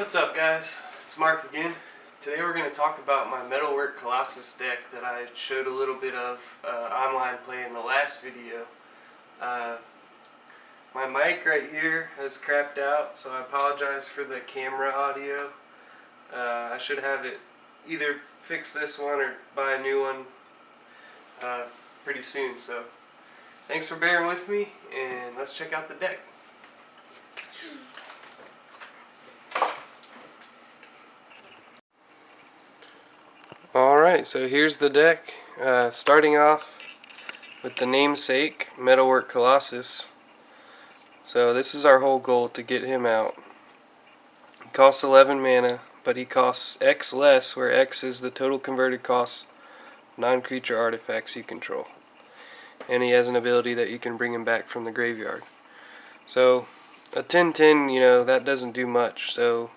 What's up, guys? It's Mark again. Today we're going to talk about my Metalwork Colossus deck that I showed a little bit of online play in the last video. My mic right here has crapped out, so I apologize for the camera audio. I should have it either fix this one or buy a new one pretty soon. So thanks for bearing with me, and let's check out the deck. Alright, so here's the deck. Starting off with the namesake, Metalwork Colossus. So this is our whole goal, to get him out. He costs 11 mana, but he costs X less, where X is the total converted cost of non-creature artifacts you control. And he has an ability that you can bring him back from the graveyard. So a 10/10, that doesn't do much. So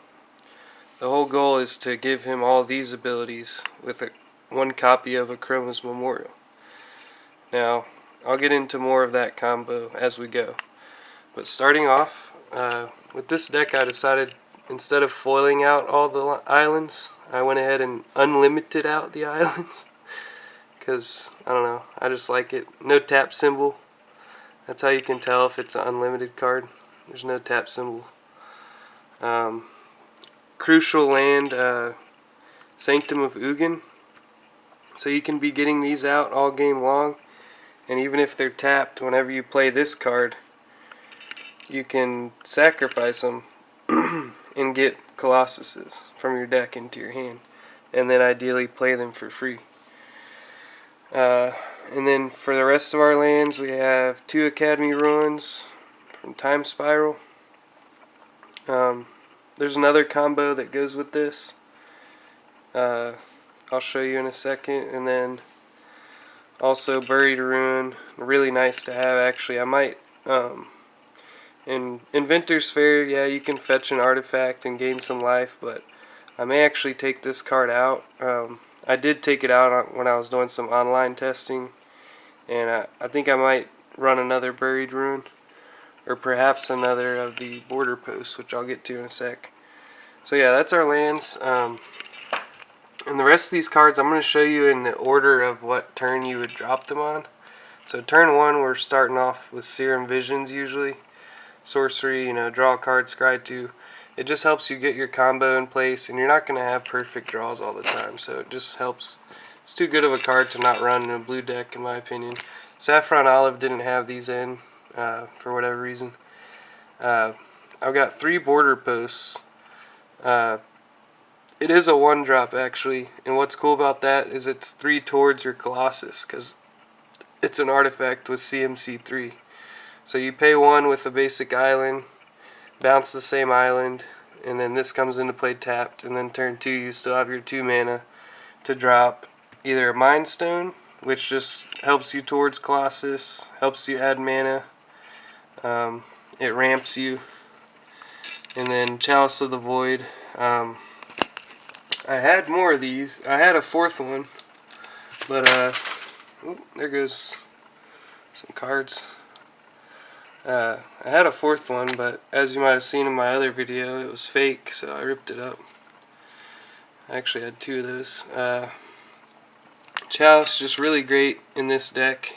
the whole goal is to give him all these abilities with one copy of Akroma's Memorial. Now, I'll get into more of that combo as we go. But starting off, with this deck I decided, instead of foiling out all the islands, I went ahead and unlimited out the islands. Because, I don't know, I just like it. No tap symbol. That's how you can tell if it's an unlimited card. There's no tap symbol. Crucial land, Sanctum of Ugin. So you can be getting these out all game long, and even if they're tapped, whenever you play this card, you can sacrifice them and get Colossuses from your deck into your hand, and then ideally play them for free. And then for the rest of our lands, we have 2 Academy Ruins from Time Spiral. There's another combo that goes with this. I'll show you in a second. And then also Buried Ruin. Really nice to have, actually. I might, in Inventor's Fair, yeah, you can fetch an artifact and gain some life, but I may actually take this card out. I did take it out when I was doing some online testing, and I think I might run another Buried Ruin, or perhaps another of the border posts, which I'll get to in a sec. So yeah, that's our lands. And the rest of these cards I'm going to show you in the order of what turn you would drop them on. So turn 1, we're starting off with Serum Visions usually. Sorcery, draw a card, scry 2. It just helps you get your combo in place, and you're not going to have perfect draws all the time, so it just helps. It's too good of a card to not run in a blue deck, in my opinion. Saffron Olive didn't have these in, for whatever reason. I've got 3 border posts. It is a 1-drop, actually, and what's cool about that is it's 3 towards your Colossus, because it's an artifact with CMC 3. So you pay 1 with a basic island, bounce the same island, and then this comes into play tapped, and then turn 2 you still have your 2 mana to drop either a Mind Stone, which just helps you towards Colossus, helps you add mana, it ramps you, and then Chalice of the Void. I had more of these. I had a 4th one, but there goes some cards. I had a 4th one, but as you might have seen in my other video, it was fake, so I ripped it up. I actually had 2 of those. Chalice, just really great in this deck.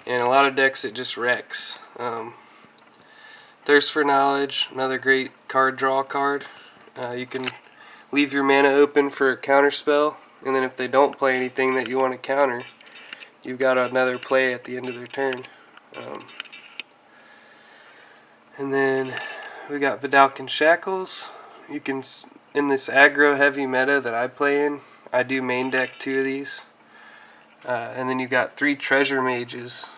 In a lot of decks it just wrecks. Thirst for Knowledge, another great card draw card. You can leave your mana open for a counterspell, and then if they don't play anything that you want to counter, you've got another play at the end of their turn. And then we got Vidalcan Shackles. You can, in this aggro heavy meta that I play in, I do main deck 2 of these. And then you've got 3 Treasure Mages.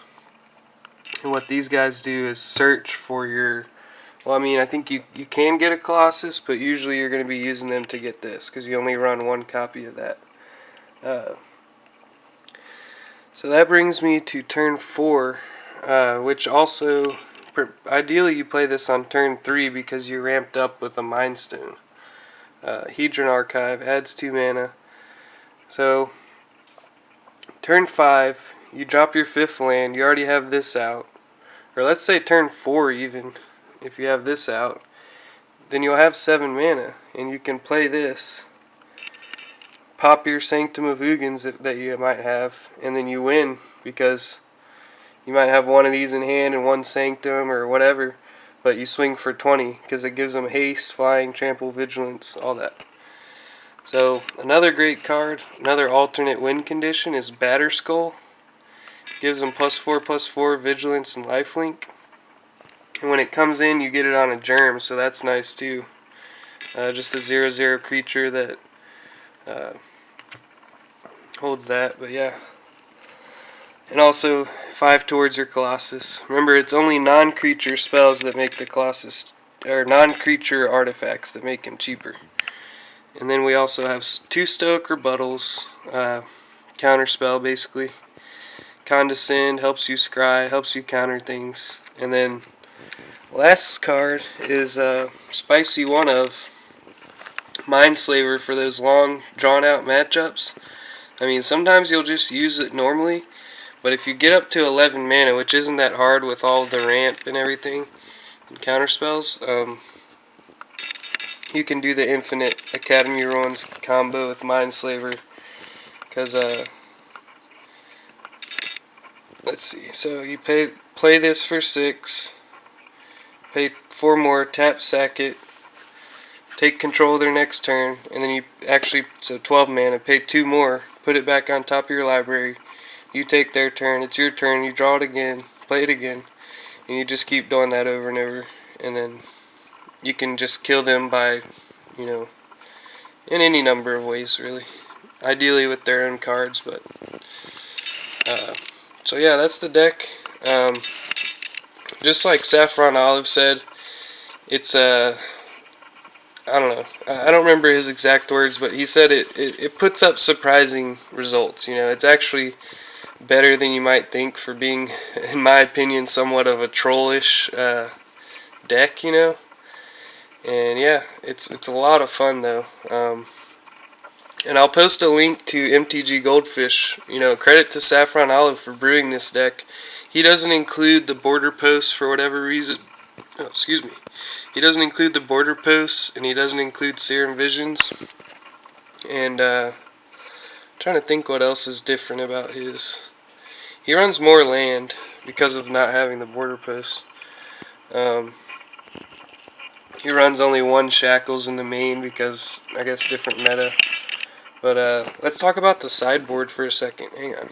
And what these guys do is search for your, well, I mean, I think you can get a Colossus, but usually you're going to be using them to get this, because you only run 1 copy of that. So that brings me to turn 4, which also, ideally you play this on turn 3 because you ramped up with a Mind Stone. Hedron Archive adds 2 mana. So turn 5, you drop your 5th land, you already have this out. Or let's say turn 4 even, if you have this out. then you'll have 7 mana, and you can play this. Pop your Sanctum of Ugins that you might have, and then you win, because you might have one of these in hand and one Sanctum or whatever, but you swing for 20 because it gives them haste, flying, trample, vigilance, all that. So another great card, another alternate win condition is Batter Skull. Gives them +4/+4 vigilance and lifelink. And when it comes in, you get it on a germ, so that's nice too. Just a 0/0 creature that holds that, but yeah. And also 5 towards your Colossus. Remember, it's only non-creature spells that make the Colossus, or non-creature artifacts that make him cheaper. And then we also have 2 Stoic Rebuttals, counterspell basically. Condescend, helps you scry, helps you counter things. And then last card is Spicy One of Mindslaver for those long, drawn-out matchups. I mean, sometimes you'll just use it normally, but if you get up to 11 mana, which isn't that hard with all the ramp and everything, and counterspells, you can do the infinite Academy Ruins combo with Mindslaver, because, let's see, so you play this for 6, pay 4 more, tap, sack it, take control of their next turn, and then you actually, so 12 mana, pay 2 more, put it back on top of your library, you take their turn, it's your turn, you draw it again, play it again, and you just keep doing that over and over, and then you can just kill them by, you know, in any number of ways, really. Ideally with their own cards, but, so yeah, that's the deck. Just like Saffron Olive said, it's I don't know, I don't remember his exact words, but he said it puts up surprising results. You know, it's actually better than you might think for being, in my opinion, somewhat of a trollish deck, you know. And yeah, it's a lot of fun though. And I'll post a link to MTG Goldfish. You know, credit to Saffron Olive for brewing this deck. He doesn't include the border posts for whatever reason. Oh, excuse me. He doesn't include the border posts, and he doesn't include Serum Visions. And trying to think what else is different about his. He runs more land because of not having the border posts. He runs only 1 Shackles in the main because, I guess, different meta. But let's talk about the sideboard for a second. Hang on.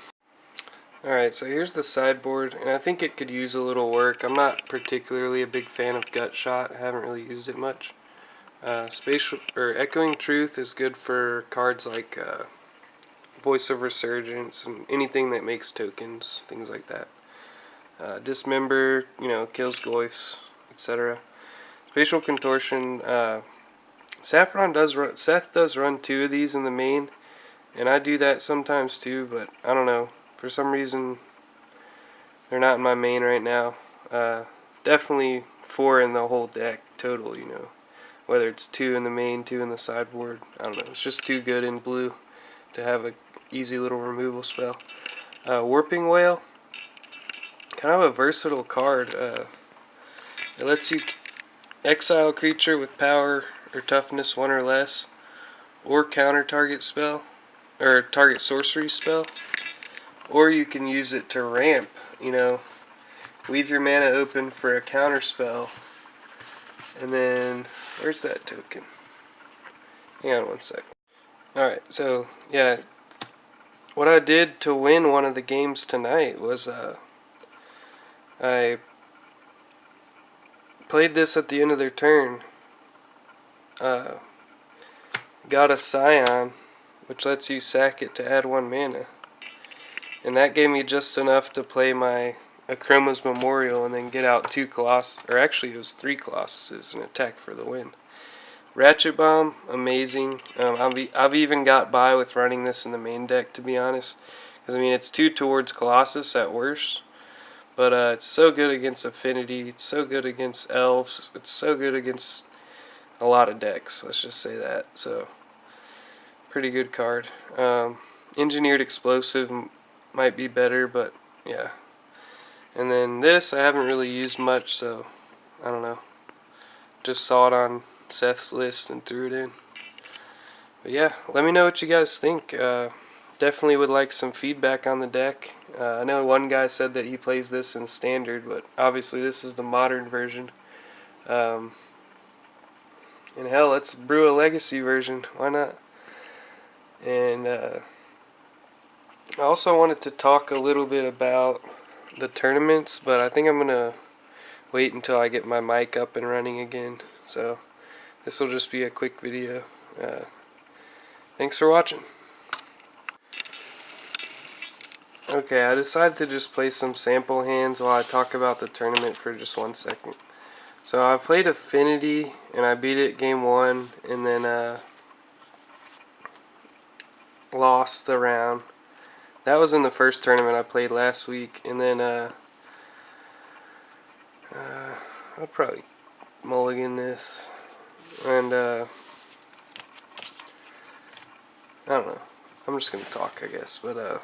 Alright, so here's the sideboard, and I think it could use a little work. I'm not particularly a big fan of Gut Shot. I haven't really used it much. Echoing Truth is good for cards like Voice of Resurgence and anything that makes tokens, things like that. Dismember, you know, kills Goyfs, etc. Spatial Contortion. Seth does run 2 of these in the main, and I do that sometimes too, but I don't know. For some reason, they're not in my main right now. Definitely 4 in the whole deck total, you know. Whether it's 2 in the main, 2 in the sideboard, I don't know. It's just too good in blue to have a easy little removal spell. Warping Whale, kind of a versatile card. It lets you exile a creature with power or toughness 1 or less, or counter target spell, or target sorcery spell. Or you can use it to ramp, you know, leave your mana open for a counter spell, and then, where's that token? Hang on 1 sec. Alright, so, yeah, what I did to win one of the games tonight was, I played this at the end of their turn, got a Scion, which lets you sack it to add 1 mana. And that gave me just enough to play my Akroma's Memorial and then get out 2 Colossus, or actually it was 3 Colossuses, and attack for the win. Ratchet Bomb, amazing. I've even got by with running this in the main deck, to be honest. Because, I mean, it's 2 towards Colossus at worst. But it's so good against Affinity, it's so good against Elves, it's so good against a lot of decks, let's just say that. So, pretty good card. Engineered Explosive might be better, but yeah. And then this I haven't really used much, so I don't know. Just saw it on Seth's list and threw it in. But yeah, let me know what you guys think. Definitely would like some feedback on the deck. I know one guy said that he plays this in standard, but obviously this is the modern version. And hell, let's brew a legacy version. Why not? And I also wanted to talk a little bit about the tournaments, but I think I'm going to wait until I get my mic up and running again. So this will just be a quick video. Thanks for watching. Okay, I decided to just play some sample hands while I talk about the tournament for just 1 second. So I played Affinity and I beat it game 1 and then lost the round. That was in the first tournament I played last week, and then I'll probably mulligan this, and I don't know, I'm just gonna talk, I guess, but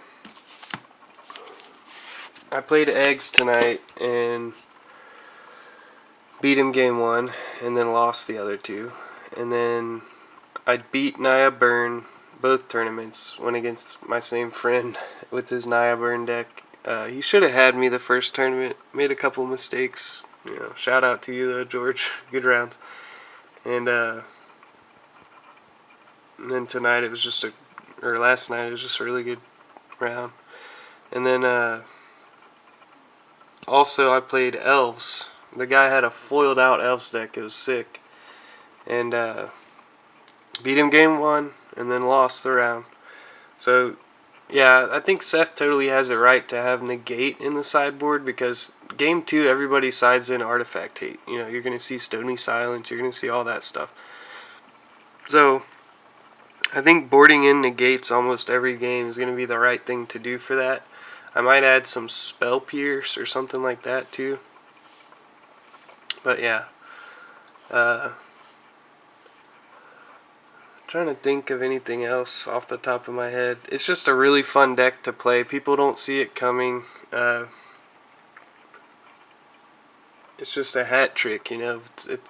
I played Eggs tonight and beat him game 1 and then lost the other 2, and then I beat Naya Burn both tournaments, went against my same friend with his Naya Burn deck. He should have had me the first tournament, made a couple mistakes, you know, shout out to you though, George, good rounds. And then tonight it was just last night it was just a really good round. And then also I played Elves. The guy had a foiled out Elves deck, it was sick. And beat him game 1 and then lost the round. So yeah, I think Seth totally has it right to have negate in the sideboard, because game 2 everybody sides in artifact hate. You know, you're going to see Stony Silence, you're going to see all that stuff. So I think boarding in negates almost every game is going to be the right thing to do for that. I might add some Spell Pierce or something like that too. But yeah, trying to think of anything else off the top of my head. It's just a really fun deck to play. People don't see it coming. It's just a hat trick, you know.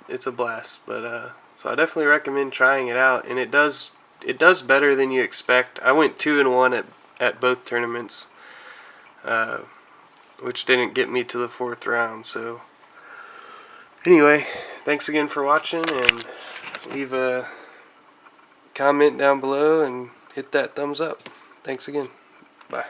It's a blast. But so I definitely recommend trying it out, and it does better than you expect. I went 2-1 at both tournaments, which didn't get me to the 4th round. So anyway, thanks again for watching, and leave a comment down below and hit that thumbs up. Thanks again. Bye.